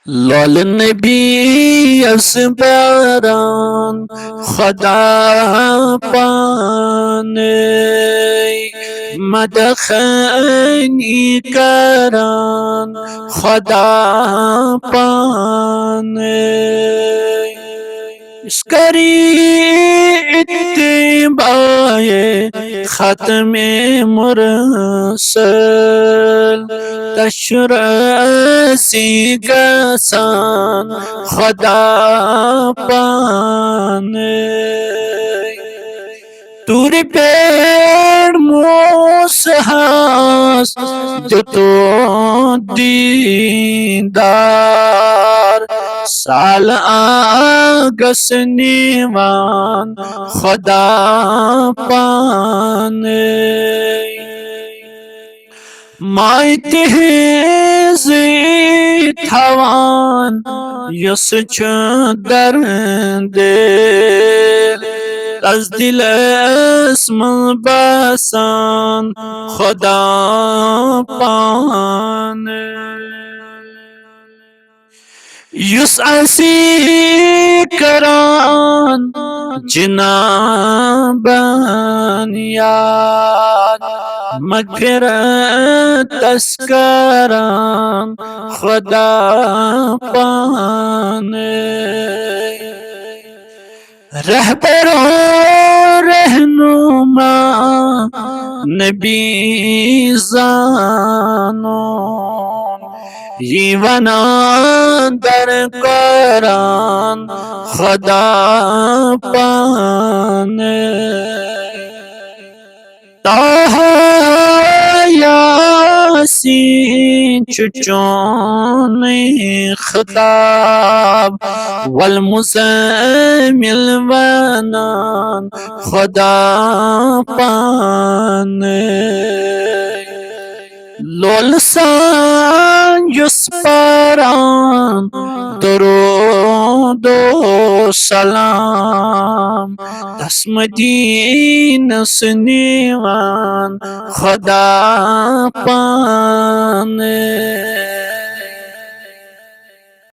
लौल नबी असबारान खुदा पाने मदखनी करान खुदा पाने इसकरी इत्तिबाए खत्मे मुरसल तशरसी गसान खुदा पाने तूर पेड़ मूसहास जो तो दीदार साल आगस नीवान खुदा पाने मायते थवान यस दर्दे از دل اسم بسان خدا پانه یس اسی کران جنابان یاد مغفرت تسکران خدا پانه रहबर रहनुमा नबी जानो यीवना दर करान खुदा पाने ताहा यासीन चुचोन खिताब वल मुज़म्मिल वनान खुदा पाने लोलसान युस पारान दरूद व सलाम तस्मदीन सुनीवान खुदा पाने